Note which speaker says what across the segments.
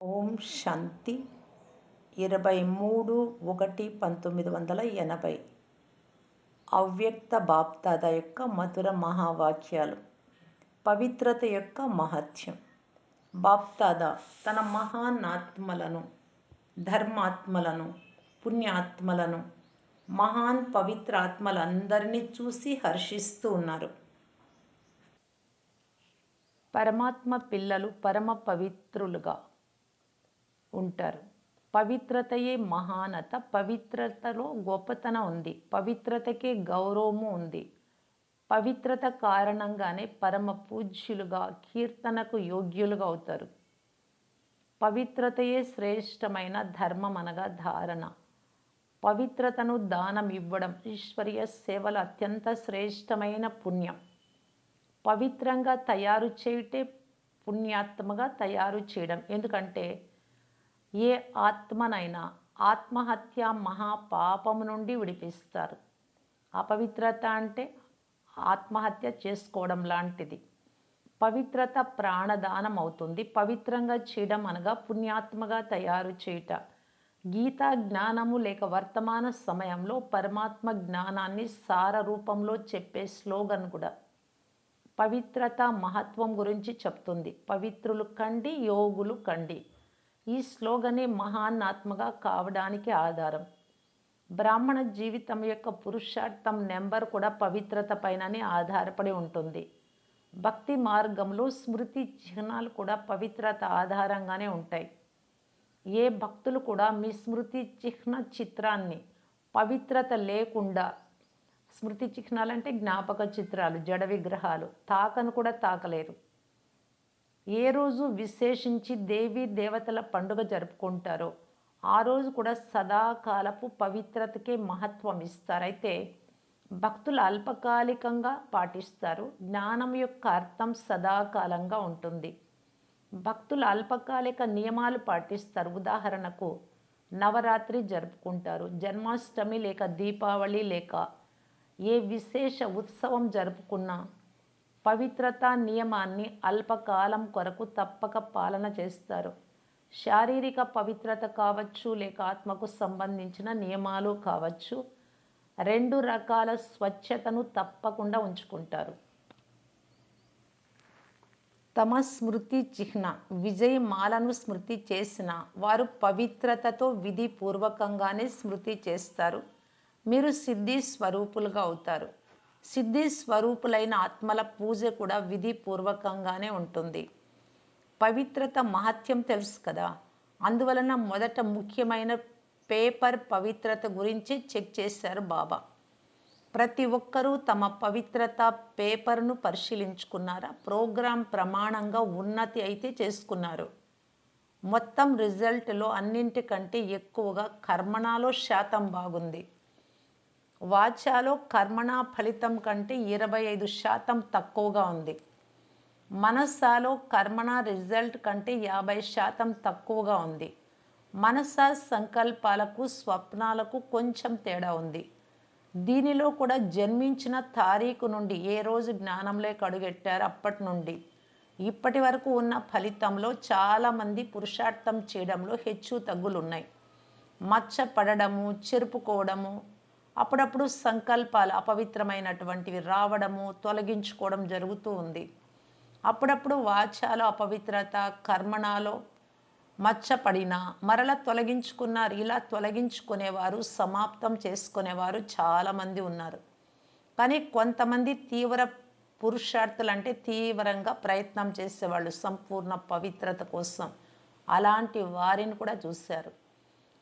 Speaker 1: ఓం శాంతి 23/1/1980 అవ్యక్త బాప్దాద యొక్క మధుర మహావాక్యాలు. పవిత్రత యొక్క మహత్యం. బాప్దాద తన మహానాత్మలను, ధర్మాత్మలను, పుణ్యాత్మలను, మహాన్ పవిత్ర ఆత్మలందరినీ చూసి హర్షిస్తూ ఉన్నారు. పరమాత్మ పిల్లలు పరమ పవిత్రులుగా ఉంటారు. పవిత్రతయే మహానత. పవిత్రతలో గొప్పతనం ఉంది. పవిత్రతకే గౌరవము ఉంది. పవిత్రత కారణంగానే పరమ పూజ్యులుగా, కీర్తనకు యోగ్యులుగా అవుతారు. పవిత్రతయే శ్రేష్టమైన ధర్మం అనగా ధారణ. పవిత్రతను దానం ఇవ్వడం, ఈశ్వరీయ సేవలు అత్యంత శ్రేష్టమైన పుణ్యం. పవిత్రంగా తయారు చేయుటే పుణ్యాత్మగా తయారు చేయడం. ఎందుకంటే ఏ ఆత్మనైనా ఆత్మహత్య మహాపాపము నుండి విడిపిస్తారు. అపవిత్రత అంటే ఆత్మహత్య చేసుకోవడం లాంటిది. పవిత్రత ప్రాణదానం అవుతుంది. పవిత్రంగా చేయడం అనగా పుణ్యాత్మగా తయారు చేయుట. గీతా జ్ఞానము లేక వర్తమాన సమయంలో పరమాత్మ జ్ఞానాన్ని సార రూపంలో చెప్పే స్లోగన్ కూడా పవిత్రత మహత్వం గురించి చెప్తుంది. పవిత్రులు కండి, యోగులు కండి. ఈ స్లోగనే మహానాత్మగా కావడానికి ఆధారం. బ్రాహ్మణ జీవితం యొక్క పురుషార్థం నెంబర్ కూడా పవిత్రత పైననే ఆధారపడి ఉంటుంది. భక్తి మార్గంలో స్మృతి చిహ్నాలు కూడా పవిత్రత ఆధారంగానే ఉంటాయి. ఏ భక్తులు కూడా మీ స్మృతి చిహ్న చిత్రాన్ని పవిత్రత లేకుండా, స్మృతి చిహ్నాలంటే జ్ఞాపక చిత్రాలు, జడ విగ్రహాలు తాకను కూడా తాకలేరు. ఏ రోజు విశేషించి దేవీ దేవతల పండుగ జరుపుకుంటారో ఆ రోజు కూడా సదాకాలపు పవిత్రతకే మహత్వం ఇస్తారు. అయితే భక్తులు అల్పకాలికంగా పాటిస్తారు. జ్ఞానం యొక్క అర్థం సదాకాలంగా ఉంటుంది. భక్తులు అల్పకాలిక నియమాలు పాటిస్తారు. ఉదాహరణకు నవరాత్రి జరుపుకుంటారు. జన్మాష్టమి లేక దీపావళి లేక ఏ విశేష ఉత్సవం జరుపుకున్నా పవిత్రతా నియమాన్ని అల్పకాలం కొరకు తప్పక పాలన చేస్తారు. శారీరక పవిత్రత కావచ్చు, లేక ఆత్మకు సంబంధించిన నియమాలు కావచ్చు, 2 రకాల స్వచ్ఛతను తప్పకుండా ఉంచుకుంటారు. తమ స్మృతి చిహ్న విజయమాలను స్మృతి చేసిన వారు పవిత్రతతో విధిపూర్వకంగానే స్మృతి చేస్తారు. మీరు సిద్ధి స్వరూపులుగా అవుతారు. సిద్ధి స్వరూపులైన ఆత్మల పూజ కూడా విధిపూర్వకంగానే ఉంటుంది. పవిత్రత మహత్యం తెలుసు కదా. అందువలన మొదట ముఖ్యమైన పేపర్ పవిత్రత గురించి చెక్ చేశారు బాబా. ప్రతి ఒక్కరూ తమ పవిత్రత పేపర్ను పరిశీలించుకున్నారా? ప్రోగ్రాం ప్రమాణంగా ఉన్నతి అయితే చేసుకున్నారు. మొత్తం రిజల్ట్లో అన్నింటికంటే ఎక్కువగా కర్మణాలో శాతం బాగుంది. వాచాలో కర్మణ ఫలితం కంటే 25% తక్కువగా ఉంది. మనసాలో కర్మణ రిజల్ట్ కంటే 50% తక్కువగా ఉంది. మనసా సంకల్పాలకు, స్వప్నాలకు కొంచెం తేడా ఉంది. దీనిలో కూడా జన్మించిన తారీఖు నుండి, ఏ రోజు జ్ఞానంలోకి అడుగెట్టారో అప్పటి నుండి ఇప్పటి వరకు ఉన్న ఫలితంలో చాలామంది పురుషార్థం చేయడంలో హెచ్చు తగ్గులున్నాయి. మచ్చ పడడము, చెరుపుకోవడము, అప్పుడప్పుడు సంకల్పాలు అపవిత్రమైనటువంటివి రావడము, తొలగించుకోవడం జరుగుతూ ఉంది. అప్పుడప్పుడు వాచాలో అపవిత్రత, కర్మణాలో మచ్చపడినా మరల తొలగించుకున్నారు. ఇలా తొలగించుకునేవారు, సమాప్తం చేసుకునేవారు చాలామంది ఉన్నారు. కానీ కొంతమంది తీవ్ర పురుషార్థులు, అంటే తీవ్రంగా ప్రయత్నం చేసేవాళ్ళు సంపూర్ణ పవిత్రత కోసం, అలాంటి వారిని కూడా చూశారు.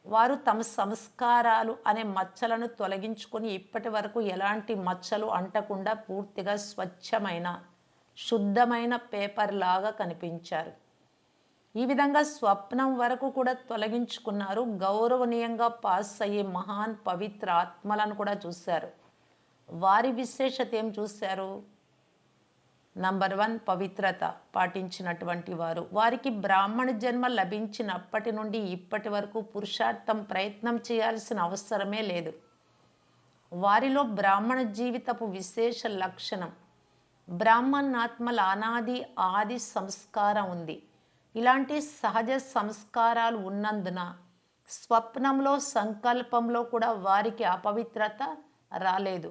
Speaker 1: వారు తమ సంస్కారాలు అనే మచ్చలను తొలగించుకొని ఇప్పటి వరకు ఎలాంటి మచ్చలు అంటకుండా పూర్తిగా స్వచ్ఛమైన, శుద్ధమైన పేపర్ లాగా కనిపించారు. ఈ విధంగా స్వప్నం వరకు కూడా తొలగించుకున్నారు. గౌరవనీయంగా పాస్ అయ్యే మహాన్ పవిత్ర ఆత్మలను కూడా చూశారు. వారి విశేషత ఏం చూశారు? నంబర్ 1 పవిత్రత పాటించినటువంటి వారు. వారికి బ్రాహ్మణ జన్మ లభించినప్పటి నుండి ఇప్పటి వరకు పురుషార్థం ప్రయత్నం చేయాల్సిన అవసరమే లేదు. వారిలో బ్రాహ్మణ జీవితపు విశేష లక్షణం బ్రాహ్మణాత్మల అనాది ఆది సంస్కారం ఉంది. ఇలాంటి సహజ సంస్కారాలు ఉన్నందున స్వప్నంలో సంకల్పంలో కూడా వారికి అపవిత్రత రాలేదు.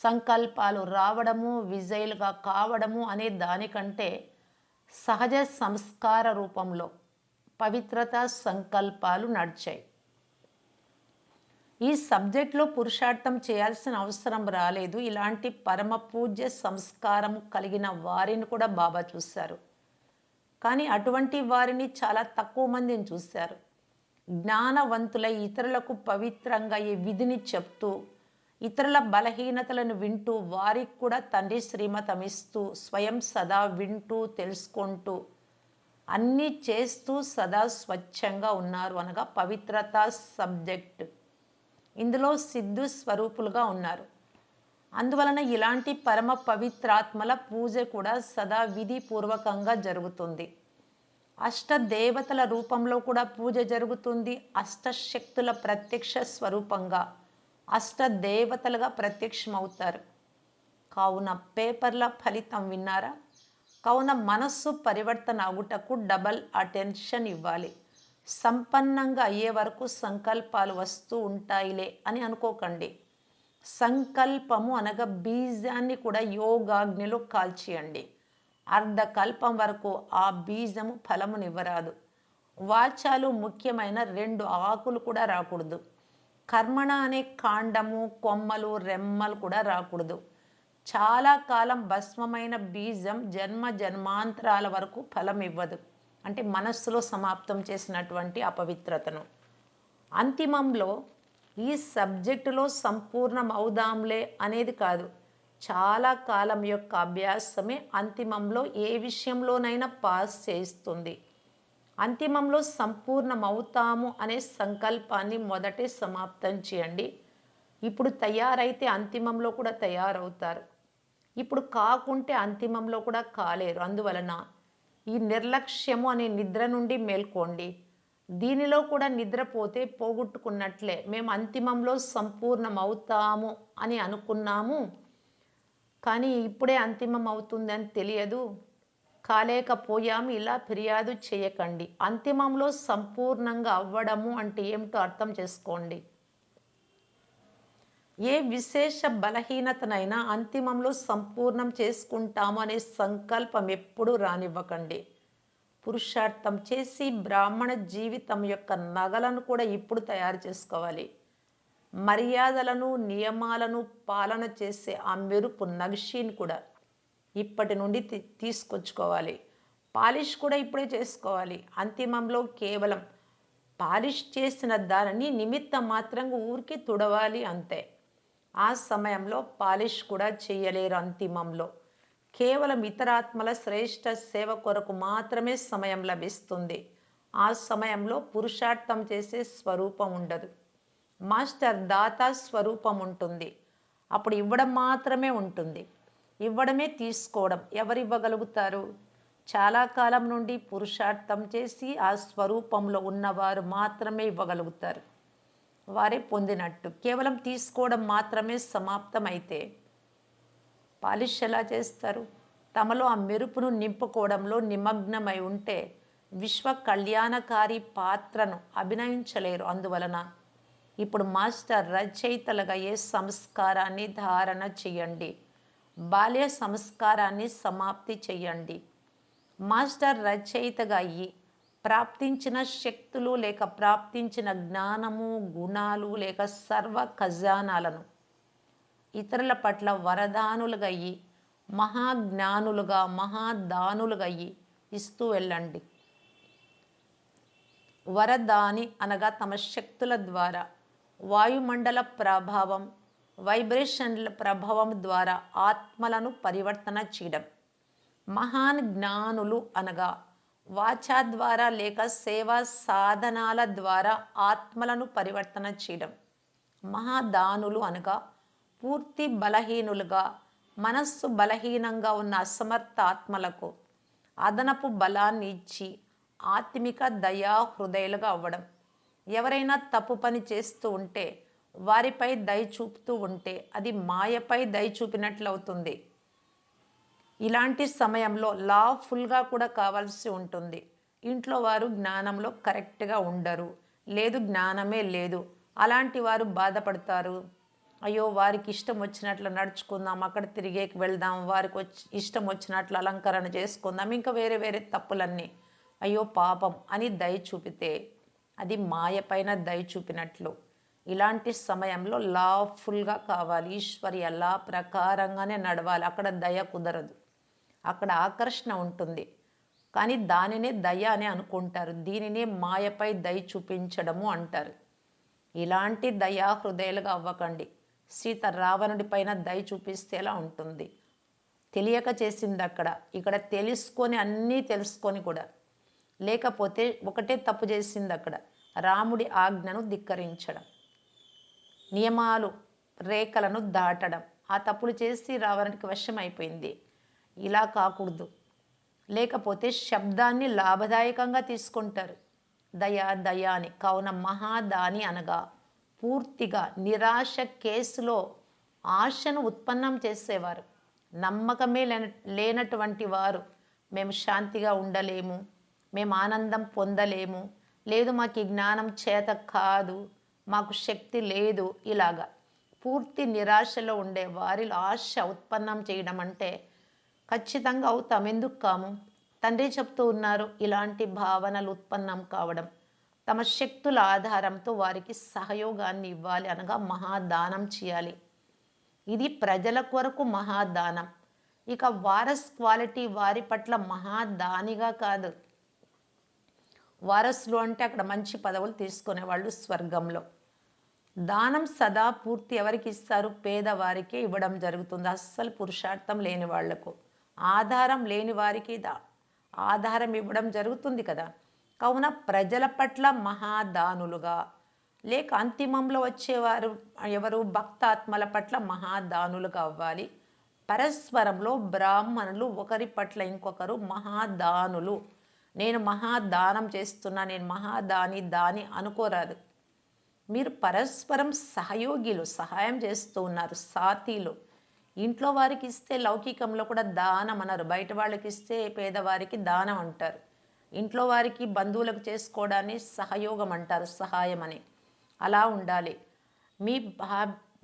Speaker 1: సంకల్పాలు రావడము, విజయులుగా కావడము అనే దానికంటే సహజ సంస్కార రూపంలో పవిత్రత సంకల్పాలు నడిచాయి. ఈ సబ్జెక్ట్లో పురుషార్థం చేయాల్సిన అవసరం రాలేదు. ఇలాంటి పరమ పూజ్య సంస్కారం కలిగిన వారిని కూడా బాబా చూశారు. కానీ అటువంటి వారిని చాలా తక్కువ మందిని చూశారు. జ్ఞానవంతులై ఇతరులకు పవిత్రంగా ఈ విధిని చెప్తూ, ఇతరుల బలహీనతలను వింటూ, వారికి కూడా తండ్రి శ్రీమతం ఇస్తూ, స్వయం సదా వింటూ తెలుసుకుంటూ అన్నీ చేస్తూ సదా స్వచ్ఛంగా ఉన్నారు అనగా పవిత్రత సబ్జెక్ట్. ఇందులో సిద్ధు స్వరూపులుగా ఉన్నారు. అందువలన ఇలాంటి పరమ పవిత్రాత్మల పూజ కూడా సదా విధిపూర్వకంగా జరుగుతుంది. అష్ట దేవతల రూపంలో కూడా పూజ జరుగుతుంది. అష్టశక్తుల ప్రత్యక్ష స్వరూపంగా అష్ట దేవతలుగా ప్రత్యక్షమవుతారు. కావున పేపర్ల ఫలితం విన్నారా? కావున మనస్సు పరివర్తన అగుటకు డబల్ అటెన్షన్ ఇవ్వాలి. సంపన్నంగా అయ్యే వరకు సంకల్పాలు వస్తూ ఉంటాయిలే అని అనుకోకండి. సంకల్పము అనగా బీజాన్ని కూడా యోగాగ్నిలో కాల్చేయండి. అర్ధకల్పం వరకు ఆ బీజము ఫలమునివ్వరాదు. వాచాలు ముఖ్యమైన 2 ఆకులు కూడా రాకూడదు. కర్మణ అనే కాండము, కొమ్మలు, రెమ్మలు కూడా రాకూడదు. చాలా కాలం భస్మమైన బీజం జన్మ జన్మాంతరాల వరకు ఫలం ఇవ్వదు. అంటే మనస్సులో సమాప్తం చేసినటువంటి అపవిత్రతను. అంతిమంలో ఈ సబ్జెక్టులో సంపూర్ణం అవుదాంలే అనేది కాదు. చాలా కాలం యొక్క అభ్యాసమే అంతిమంలో ఏ విషయంలోనైనా పాస్ చేయిస్తుంది. అంతిమంలో సంపూర్ణం అవుతాము అనే సంకల్పాన్ని మొదటే సమాప్తం చేయండి. ఇప్పుడు తయారైతే అంతిమంలో కూడా తయారవుతారు. ఇప్పుడు కాకుంటే అంతిమంలో కూడా కాలేరు. అందువలన ఈ నిర్లక్ష్యము అనే నిద్ర నుండి మేల్కోండి. దీనిలో కూడా నిద్రపోతే పోగొట్టుకున్నట్లే. మేము అంతిమంలో సంపూర్ణం అవుతాము అని అనుకున్నాము, కానీ ఇప్పుడే అంతిమం అవుతుందని తెలియదు, కాలేకపోయాము, ఇలా ఫిర్యాదు చేయకండి. అంతిమంలో సంపూర్ణంగా అవ్వడము అంటే ఏమిటో అర్థం చేసుకోండి. ఏ విశేష బలహీనతనైనా అంతిమంలో సంపూర్ణం చేసుకుంటాము అనే సంకల్పం ఎప్పుడూ రానివ్వకండి. పురుషార్థం చేసి బ్రాహ్మణ జీవితం యొక్క నగలను కూడా ఇప్పుడు తయారు చేసుకోవాలి. మర్యాదలను, నియమాలను పాలన చేసే ఆ మెరుపు నగిషీని కూడా ఇప్పటి నుండి తీసుకొచ్చుకోవాలి. పాలిష్ కూడా ఇప్పుడే చేసుకోవాలి. అంతిమంలో కేవలం పాలిష్ చేసిన దానిని నిమిత్త మాత్రంగా ఊరికి తుడవాలి అంతే. ఆ సమయంలో పాలిష్ కూడా చేయలేరు. అంతిమంలో కేవలం ఇతరాత్మల శ్రేష్ఠ సేవ కొరకు మాత్రమే సమయం లభిస్తుంది. ఆ సమయంలో పురుషార్థం చేసే స్వరూపం ఉండదు. మాస్టర్ దాత స్వరూపం ఉంటుంది. అప్పుడు ఇవ్వడం మాత్రమే ఉంటుంది. ఇవ్వడమే తీసుకోవడం. ఎవరివ్వగలుగుతారు? చాలా కాలం నుండి పురుషార్థం చేసి ఆ స్వరూపంలో ఉన్నవారు మాత్రమే ఇవ్వగలుగుతారు. వారే పొందినట్టు. కేవలం తీసుకోవడం మాత్రమే సమాప్తమైతే పాలిష్ ఎలా చేస్తారు? తమలో ఆ మెరుపును నింపుకోవడంలో నిమగ్నమై ఉంటే విశ్వ కళ్యాణకారి పాత్రను అభినయించలేరు. అందువలన ఇప్పుడు మాస్టర్ రచయితలుగా ఏ సంస్కారాన్ని ధారణ చెయ్యండి. బాల్య సంస్కారాన్ని సమాప్తి చెయ్యండి. మాస్టర్ రచయితగా అయ్యి ప్రాప్తించిన శక్తులు లేక ప్రాప్తించిన జ్ఞానము, గుణాలు లేక సర్వ ఖజానాలను ఇతరుల పట్ల వరదానులుగా అయ్యి మహాజ్ఞానులుగా, మహాదానులుగా అయ్యి ఇస్తూ వెళ్ళండి. వరదాని అనగా తమ శక్తుల ద్వారా వాయుమండల ప్రభావం, వైబ్రేషన్ల ప్రభావం ద్వారా ఆత్మలను పరివర్తన చేయడం. మహాన్ జ్ఞానులు అనగా వాచా ద్వారా లేక సేవా సాధనాల ద్వారా ఆత్మలను పరివర్తన చేయడం. మహాదానులు అనగా పూర్తి బలహీనులుగా, మనస్సు బలహీనంగా ఉన్న అసమర్థ ఆత్మలకు అదనపు బలాన్ని ఇచ్చి ఆత్మిక దయా హృదయాలుగా అవ్వడం. ఎవరైనా తప్పు పని చేస్తూ ఉంటే వారిపై దయ చూపుతూ ఉంటే అది మాయపై దయ చూపినట్లు అవుతుంది. ఇలాంటి సమయంలో లాఫుల్గా కూడా కావాల్సి ఉంటుంది. ఇంట్లో వారు జ్ఞానంలో కరెక్ట్గా ఉండరు, లేదు జ్ఞానమే లేదు, అలాంటి వారు బాధపడతారు. అయ్యో వారికి ఇష్టం వచ్చినట్లు నడుచుకుందాం, అక్కడ తిరిగేకి వెళ్దాం, వారికి ఇష్టం వచ్చినట్లు అలంకరణ చేసుకుందాం, ఇంకా వేరే వేరే తప్పులన్నీ, అయ్యో పాపం అని దయ చూపితే అది మాయ పైన దయ చూపినట్లు. ఇలాంటి సమయంలో లాఫుల్గా కావాలి, ఈశ్వర్య లా ప్రకారంగానే నడవాలి. అక్కడ దయ కుదరదు, అక్కడ ఆకర్షణ ఉంటుంది, కానీ దానినే దయ అని అనుకుంటారు. దీనినే మాయపై దయ చూపించడము అంటారు. ఇలాంటి దయా హృదయాలుగా అవ్వకండి. సీత రావణుడి పైన దయ చూపిస్తే ఎలా ఉంటుంది? తెలియక చేసింది అక్కడ, ఇక్కడ తెలుసుకొని అన్నీ తెలుసుకొని కూడా, లేకపోతే ఒకటే తప్పు చేసింది అక్కడ, రాముడి ఆజ్ఞను ధిక్కరించడం, నియమాలు రేఖలను దాటడం, ఆ తప్పులు చేసి రావణుడికి వశం అయిపోయింది. ఇలా కాకూడదు. లేకపోతే శబ్దాన్ని లాభదాయకంగా తీసుకుంటారు, దయా దయా అని. కావున మహాదాని అనగా పూర్తిగా నిరాశ కేసులో ఆశను ఉత్పన్నం చేసేవారు, నమ్మకమే లేనటువంటి వారు. మేము శాంతిగా ఉండలేము, మేము ఆనందం పొందలేము, లేదు మాకు ఈ జ్ఞానం చేత కాదు, మాకు శక్తి లేదు, ఇలాగా పూర్తి నిరాశలో ఉండే వారిలో ఆశ ఉత్పన్నం చేయడం అంటే ఖచ్చితంగా అవుతాం, ఎందుకు కాము? తండ్రి చెప్తూ ఉన్నారు, ఇలాంటి భావనలు ఉత్పన్నం కావడం, తమ శక్తుల ఆధారంతో వారికి సహయోగాన్ని ఇవ్వాలి, అనగా మహాదానం చేయాలి. ఇది ప్రజల కొరకు మహాదానం. ఇక వారస్ క్వాలిటీ వారి పట్ల మహాదానిగా కాదు. వారసులు అంటే అక్కడ మంచి పదవులు తీసుకునే వాళ్ళు స్వర్గంలో. దానం సదా పూర్తి ఎవరికి ఇస్తారు? పేదవారికే ఇవ్వడం జరుగుతుంది, అస్సలు పురుషార్థం లేని వాళ్లకు, ఆధారం లేని వారికి ఆధారం ఇవ్వడం జరుగుతుంది కదా. కావున ప్రజల పట్ల మహాదానులుగా, లేక అంతిమంలో వచ్చేవారు ఎవరు? భక్తాత్మల పట్ల మహాదానులుగా అవ్వాలి. పరస్పరంలో బ్రాహ్మణులు ఒకరి పట్ల ఇంకొకరు మహాదానులు. నేను మహాదానం చేస్తున్నా, నేను మహాదాని దాని అనుకోరాదు. మీరు పరస్పరం సహయోగిలు, సహాయం చేస్తూ ఉన్నారు, సాతీలు. ఇంట్లో వారికి ఇస్తే లౌకికంలో కూడా దానం అన్నారు, బయట వాళ్ళకి ఇస్తే పేదవారికి దానం అంటారు. ఇంట్లో వారికి బంధువులకు చేసుకోవడాన్ని సహయోగం అంటారు, సహాయం అని. అలా ఉండాలి. మీ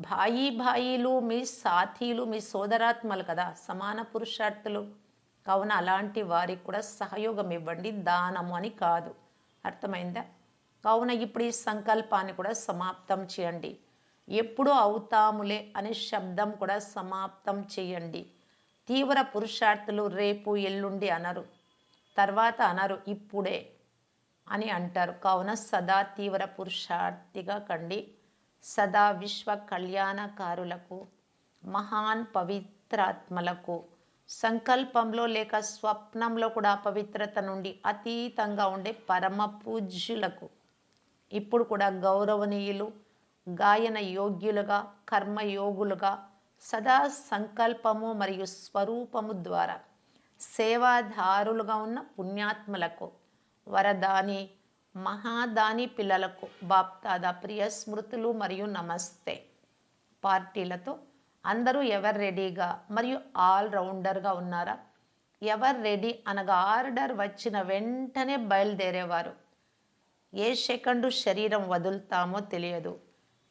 Speaker 1: భాయిలు, మీ సాథీలు, మీ సోదరాత్మలు కదా, సమాన పురుషార్థులు. కావున అలాంటి వారికి కూడా సహయోగం ఇవ్వండి, దానము అని కాదు. అర్థమైందా? కావున ఇప్పుడు ఈ సంకల్పాన్ని కూడా సమాప్తం చేయండి. ఎప్పుడూ అవుతాములే అనే శబ్దం కూడా సమాప్తం చేయండి. తీవ్ర పురుషార్థులు రేపు ఎల్లుండి అనరు, తర్వాత అనరు, ఇప్పుడే అని అంటారు. కావున సదా తీవ్ర పురుషార్థిగా కండి. సదా విశ్వ కళ్యాణకారులకు, మహాన్ పవిత్రాత్మలకు, సంకల్పంలో లేక స్వప్నంలో కూడా పవిత్రత నుండి అతీతంగా ఉండే పరమ పూజ్యులకు, ఇప్పుడు కూడా గౌరవనీయులు, గాయన యోగ్యులుగా, కర్మయోగులుగా, సదా సంకల్పము మరియు స్వరూపము ద్వారా సేవాదారులుగా ఉన్న పుణ్యాత్మలకు, వరదాని మహాదాని పిల్లలకు బాప్దాదా ప్రియ స్మృతులు మరియు నమస్తే. పార్టీలతో అందరూ ఎవరు రెడీగా మరియు ఆల్రౌండర్గా ఉన్నారా? ఎవరు రెడీ అనగా ఆర్డర్ వచ్చిన వెంటనే బయలుదేరేవారు. ఏ సెకండు శరీరం వదులుతామో తెలియదు,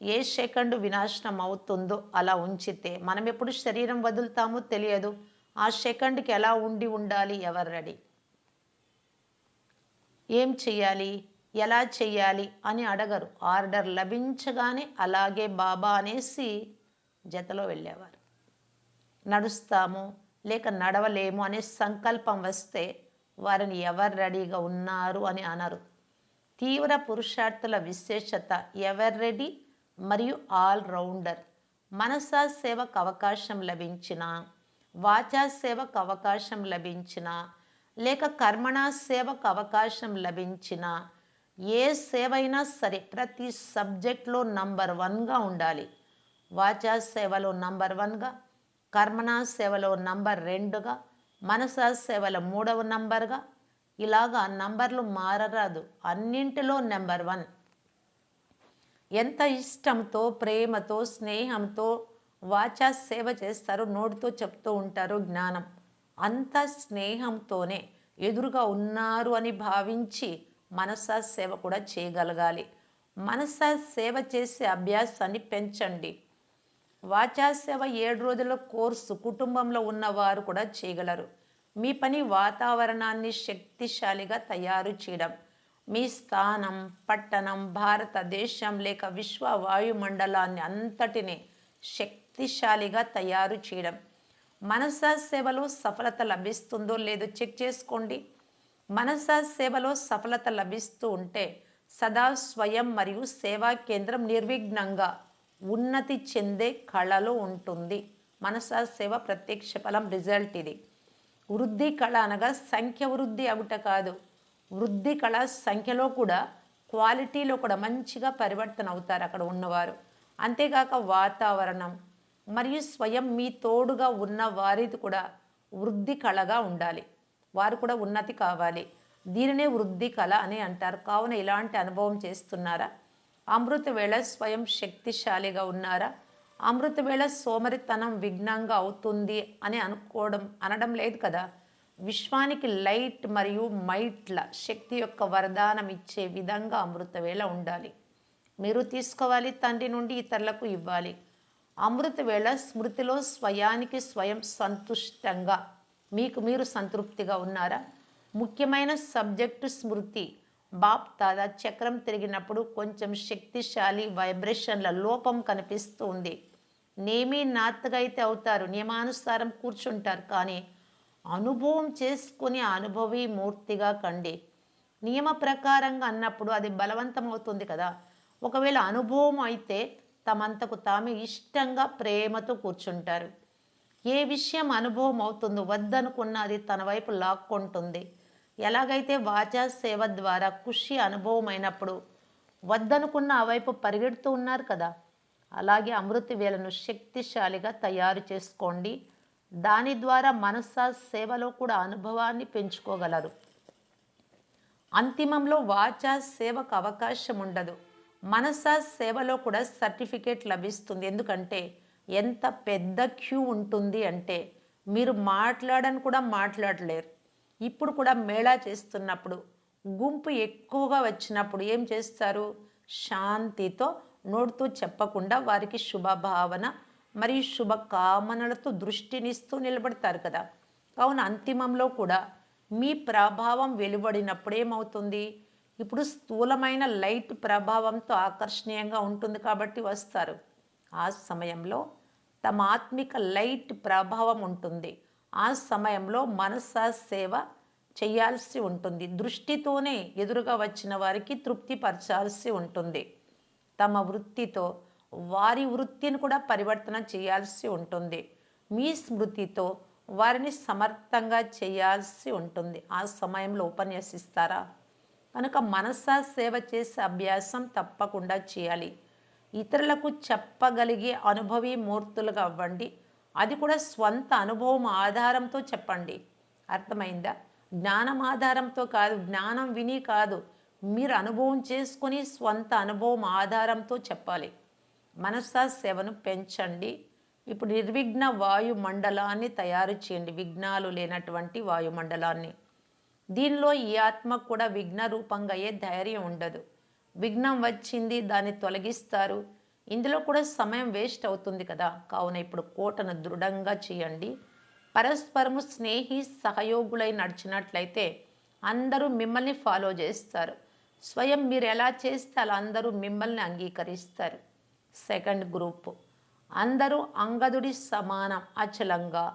Speaker 1: ఏ సెకండు వినాశనం అవుతుందో అలా ఉంచితే మనం ఎప్పుడు శరీరం వదులుతామో తెలియదు. ఆ సెకండ్కి ఎలా ఉండాలి? ఎవరు రెడీ? ఏం చెయ్యాలి, ఎలా చెయ్యాలి అని అడగరు. ఆర్డర్ లభించగానే అలాగే బాబా అనేసి జతలో వెళ్ళేవారు. నడుస్తాము లేక నడవలేము అనే సంకల్పం వస్తే వారిని ఎవరు రెడీగా ఉన్నారు అని అనరు. తీవ్ర పురుషార్థుల విశేషత ఎవర్ రెడీ మరియు ఆల్రౌండర్. మనసా సేవకు అవకాశం లభించినా, వాచా సేవకు అవకాశం లభించినా, లేక కర్మణా సేవకు అవకాశం లభించినా, ఏ సేవ అయినా సరే ప్రతి సబ్జెక్ట్లో నంబర్ 1గా ఉండాలి. వాచా సేవలో నంబర్ 1గా, కర్మణా సేవలో నంబర్ 2గా, మనసా సేవలో 3వ నంబర్గా, ఇలాగా నంబర్లు మారరాదు, అన్నింటిలో నెంబర్ 1. ఎంత ఇష్టంతో, ప్రేమతో, స్నేహంతో వాచా సేవ చేస్తారు, నోటితో చెప్తూ ఉంటారు జ్ఞానం. అంత స్నేహంతోనే ఎదురుగా ఉన్నారు అని భావించి మనసా సేవ కూడా చేయగలగాలి. మనసా సేవ చేసే అభ్యాసాన్ని పెంచండి. వాచా సేవ 7 రోజుల కోర్సు కుటుంబంలో ఉన్నవారు కూడా చేయగలరు. మీ పని వాతావరణాన్ని శక్తిశాలిగా తయారు చేయడం. మీ స్థానం, పట్టణం, భారతదేశం లేక విశ్వ వాయుమండలాన్ని అంతటిని శక్తిశాలిగా తయారు చేయడం. మనసా సేవలో సఫలత లభిస్తుందో లేదో చెక్ చేసుకోండి. మనసా సేవలో సఫలత లభిస్తూ ఉంటే సదా స్వయం మరియు సేవా కేంద్రం నిర్విఘ్నంగా ఉన్నతి చెందే కళలో ఉంటుంది. మనసా సేవ ప్రత్యక్ష ఫలం రిజల్ట్ ఇది. వృద్ధి కళ అనగా సంఖ్య వృద్ధి అవుట కాదు. వృద్ధి కళ సంఖ్యలో కూడా క్వాలిటీలో కూడా మంచిగా పరివర్తన అవుతారు అక్కడ ఉన్నవారు. అంతేగాక వాతావరణం మరియు స్వయం మీ తోడుగా ఉన్న వారిది కూడా వృద్ధి కళగా ఉండాలి. వారు కూడా ఉన్నతి కావాలి. దీనినే వృద్ధి కళ అని అంటారు. కావున ఇలాంటి అనుభవం చేస్తున్నారా? అమృత వేళ స్వయం శక్తిశాలిగా ఉన్నారా? అమృత వేళ సోమరితనం విఘ్నంగా అవుతుంది అని అనడం లేదు కదా. విశ్వానికి లైట్ మరియు మైట్ల శక్తి యొక్క వరదానం ఇచ్చే విధంగా అమృత వేళ ఉండాలి. మీరు తీసుకోవాలి, తండ్రి నుండి ఇతరులకు ఇవ్వాలి. అమృత వేళ స్మృతిలో స్వయానికి స్వయం సంతుష్టంగా మీకు మీరు సంతృప్తిగా ఉన్నారా? ముఖ్యమైన సబ్జెక్టు స్మృతి. బాప్ దాదా చక్రం తిరిగినప్పుడు కొంచెం శక్తిశాలి వైబ్రేషన్ల లోపం కనిపిస్తూ ఉంది. నేమీ నాత్తుగా అయితే అవుతారు, నియమానుసారం కూర్చుంటారు, కానీ అనుభవం చేసుకుని అనుభవీ మూర్తిగా కండి. నియమ ప్రకారంగా అన్నప్పుడు అది బలవంతం అవుతుంది కదా. ఒకవేళ అనుభవం అయితే తమంతకు తామే ఇష్టంగా ప్రేమతో కూర్చుంటారు. ఏ విషయం అనుభవం అవుతుందో వద్దనుకున్న అది తన వైపు లాక్కుంటుంది. ఎలాగైతే వాచా సేవ ద్వారా ఖుషి అనుభవం అయినప్పుడు వద్దనుకున్న ఆ వైపు పరిగెడుతూ ఉన్నారు కదా, అలాగే అమృత వేలను శక్తిశాలిగా తయారు చేసుకోండి. దాని ద్వారా మనసా సేవలో కూడా అనుభవాన్ని పెంచుకోగలరు. అంతిమంలో వాచా సేవకు అవకాశం ఉండదు. మనసా సేవలో కూడా సర్టిఫికేట్ లభిస్తుంది. ఎందుకంటే ఎంత పెద్ద క్యూ ఉంటుంది అంటే మీరు మాట్లాడని కూడా మాట్లాడలేరు. ఇప్పుడు కూడా మేళా చేస్తున్నప్పుడు గుంపు ఎక్కువగా వచ్చినప్పుడు ఏం చేస్తారు? శాంతితో నోటితో చెప్పకుండా వారికి శుభభావన మరియు శుభకామనలతో దృష్టినిస్తూ నిలబడతారు కదా. కావున అంతిమంలో కూడా మీ ప్రభావం వెలువడినప్పుడు ఏమవుతుంది? ఇప్పుడు స్థూలమైన లైట్ ప్రభావంతో ఆకర్షణీయంగా ఉంటుంది కాబట్టి వస్తారు. ఆ సమయంలో తమ ఆత్మిక లైట్ ప్రభావం ఉంటుంది. ఆ సమయంలో మనసా సేవ చేయాల్సి ఉంటుంది. దృష్టితోనే ఎదురుగా వచ్చిన వారికి తృప్తిపరచాల్సి ఉంటుంది. తమ వృత్తితో వారి వృత్తిని కూడా పరివర్తన చేయాల్సి ఉంటుంది. మీ స్మృతితో వారిని సమర్థంగా చేయాల్సి ఉంటుంది. ఆ సమయంలో ఉపన్యసిస్తారా? కనుక మనసా సేవ చేసే అభ్యాసం తప్పకుండా చేయాలి. ఇతరులకు చెప్పగలిగే అనుభవీ మూర్తులుగా అవ్వండి. అది కూడా స్వంత అనుభవం ఆధారంతో చెప్పండి. అర్థమైందా? జ్ఞానం ఆధారంతో కాదు, జ్ఞానం విని కాదు, మీరు అనుభవం చేసుకొని స్వంత అనుభవం ఆధారంతో చెప్పాలి. మనసా సేవను పెంచండి. ఇప్పుడు నిర్విఘ్న వాయుమండలాన్ని తయారు చేయండి. విఘ్నాలు లేనటువంటి వాయుమండలాన్ని. దీనిలో ఈ ఆత్మకు కూడా విఘ్న రూపంగా అయ్యే ధైర్యం ఉండదు. విఘ్నం వచ్చింది, దాన్ని తొలగిస్తారు. ఇందులో కూడా సమయం వేస్ట్ అవుతుంది కదా. కావున ఇప్పుడు కోటను దృఢంగా చేయండి. పరస్పరము స్నేహి సహయోగులై నడిచినట్లయితే అందరూ మిమ్మల్ని ఫాలో చేస్తారు. స్వయం మీరు ఎలా చేస్తే అలా అందరూ మిమ్మల్ని అంగీకరిస్తారు. సెకండ్ గ్రూప్ అందరూ అంగదుడి సమానం, అచలంగా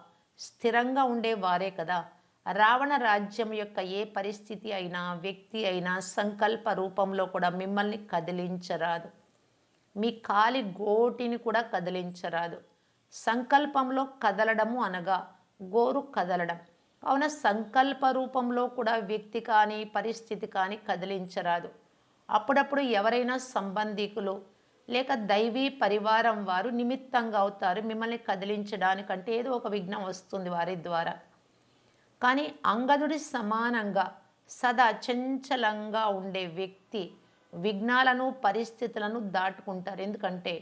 Speaker 1: స్థిరంగా ఉండే వారే కదా. రావణ రాజ్యం యొక్క ఏ పరిస్థితి అయినా, వ్యక్తి అయినా సంకల్ప రూపంలో కూడా మిమ్మల్ని కదిలించరాదు. మీ కాలి గోటిని కూడా కదిలించరాదు. సంకల్పంలో కదలడము అనగా గోరు కదలడం. కావున సంకల్ప రూపంలో కూడా వ్యక్తి కానీ పరిస్థితి కానీ కదిలించరాదు. అప్పుడప్పుడు ఎవరైనా సంబంధికులు లేక దైవీ పరివారం వారు నిమిత్తంగా అవుతారు మిమ్మల్ని కదిలించడానికంటే. ఏదో ఒక విఘ్నం వస్తుంది వారి ద్వారా. కానీ అంగదుడి సమానంగా సదా చంచలంగా ఉండే వ్యక్తి విఘ్నాలను పరిస్థితులను దాటుకుంటారు. ఎందుకంటే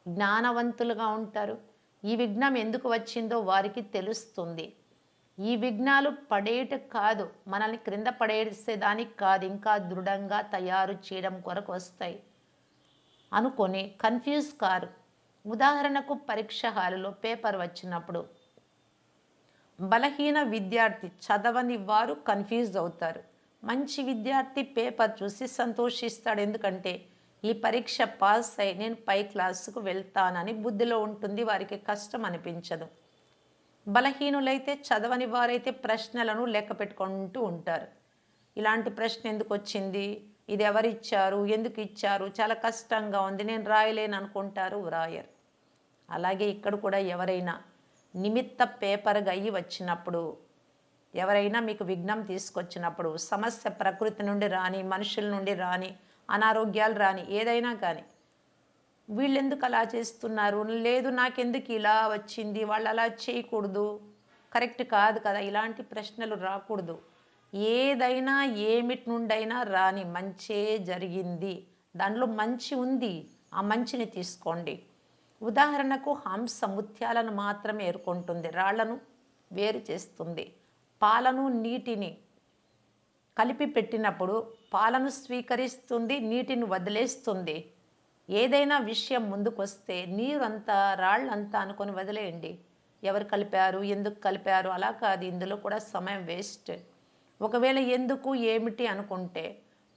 Speaker 1: జ్ఞానవంతులుగా ఉంటారు. ఈ విఘ్నం ఎందుకు వచ్చిందో వారికి తెలుస్తుంది. ఈ విఘ్నాలు పడేట కాదు, మనల్ని క్రింద పడేసేదానికి కాదు, ఇంకా దృఢంగా తయారు చేయడం కొరకు వస్తాయి అనుకొని కన్ఫ్యూజ్ కారు. ఉదాహరణకు పరీక్ష హాలులో పేపర్ వచ్చినప్పుడు బలహీన విద్యార్థి, చదవని వారు కన్ఫ్యూజ్ అవుతారు. మంచి విద్యార్థి పేపర్ చూసి సంతోషిస్తాడు. ఎందుకంటే ఈ పరీక్ష పాస్ అయి నేను పై క్లాసుకు వెళ్తానని బుద్ధిలో ఉంటుంది, వారికి కష్టం అనిపించదు. బలహీనులైతే, చదవని వారైతే ప్రశ్నలను లెక్క పెట్టుకుంటూ ఉంటారు. ఇలాంటి ప్రశ్న ఎందుకు వచ్చింది, ఇది ఎవరిచ్చారు, ఎందుకు ఇచ్చారు, చాలా కష్టంగా ఉంది, నేను రాయలేను అనుకుంటారు, వ్రాయరు. అలాగే ఇక్కడ కూడా ఎవరైనా నిమిత్త పేపర్గా అయ్యి వచ్చినప్పుడు, ఎవరైనా మీకు విఘ్నం తీసుకొచ్చినప్పుడు, సమస్య ప్రకృతి నుండి రాని, మనుషుల నుండి రాని, అనారోగ్యాలు రాని, ఏదైనా కానీ వీళ్ళెందుకు అలా చేస్తున్నారు, లేదు నాకెందుకు ఇలా వచ్చింది, వాళ్ళు అలా చేయకూడదు, కరెక్ట్ కాదు కదా, ఇలాంటి ప్రశ్నలు రాకూడదు. ఏదైనా ఏమిటి నుండైనా రాని, మంచే జరిగింది, దానిలో మంచి ఉంది, ఆ మంచిని తీసుకోండి. ఉదాహరణకు హంస ముత్యాలను మాత్రమే ఏరుకుంటుంది, రాళ్లను వేరు చేస్తుంది. పాలను నీటిని కలిపి పెట్టినప్పుడు పాలను స్వీకరిస్తుంది, నీటిని వదిలేస్తుంది. ఏదైనా విషయం ముందుకొస్తే నీరంతా రాళ్ళంతా అనుకొని వదిలేయండి. ఎవరు కలిపారు, ఎందుకు కలిపారు అలా కాదు, ఇందులో కూడా సమయం వేస్ట్. ఒకవేళ ఎందుకు ఏమిటి అనుకుంటే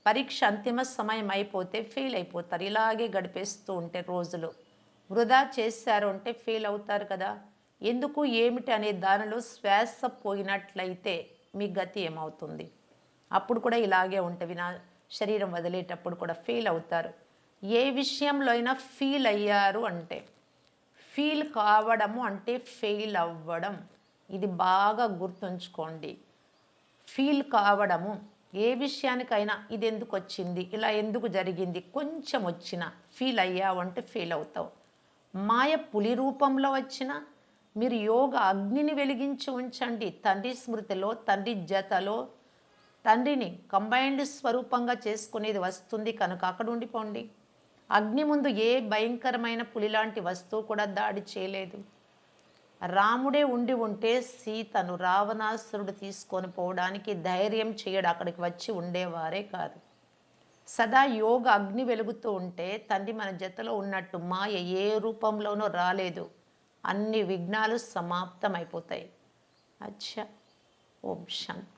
Speaker 1: పరీక్ష అంతిమ సమయం అయిపోతే ఫెయిల్ అయిపోతారు. ఇలాగే గడిపేస్తూ ఉంటే రోజులు వృధా చేశారు అంటే ఫెయిల్ అవుతారు కదా. ఎందుకు ఏమిటి అనే దానిలో శ్వాస పోయినట్లయితే మీ గతి ఏమవుతుంది? అప్పుడు కూడా ఇలాగే ఉంటుంది, నా శరీరం వదిలేటప్పుడు కూడా ఫెయిల్ అవుతారు. ఏ విషయంలో అయినా ఫీల్ అయ్యారు అంటే, ఫీల్ కావడము అంటే ఫెయిల్ అవ్వడం, ఇది బాగా గుర్తుంచుకోండి. ఫీల్ కావడము, ఏ విషయానికైనా ఇది ఎందుకు వచ్చింది, ఇలా ఎందుకు జరిగింది, కొంచెం వచ్చినా ఫీల్ అయ్యావు అంటే ఫెయిల్ అవుతావు. మాయ పులి రూపంలో వచ్చిన మీరు యోగ అగ్నిని వెలిగించి ఉంచండి. తండ్రి స్మృతిలో, తండ్రి జతలో, తండ్రిని కంబైన్డ్ స్వరూపంగా చేసుకునేది వస్తుంది కనుక అక్కడ ఉండిపోండి. అగ్ని ముందు ఏ భయంకరమైన పులిలాంటి వస్తువు కూడా దాడి చేయలేదు. రాముడే ఉండి ఉంటే సీతను రావణాసురుడు తీసుకొని పోవడానికి ధైర్యం చేయడు, అక్కడికి వచ్చి ఉండేవారే కాదు. సదా యోగ అగ్ని వెలుగుతూ ఉంటే తండ్రి మన జతలో ఉన్నట్టు మాయ ఏ రూపంలోనో రాలేదు, అన్ని విఘ్నాలు సమాప్తమైపోతాయి. అచ్చా, ఓం శాంతి.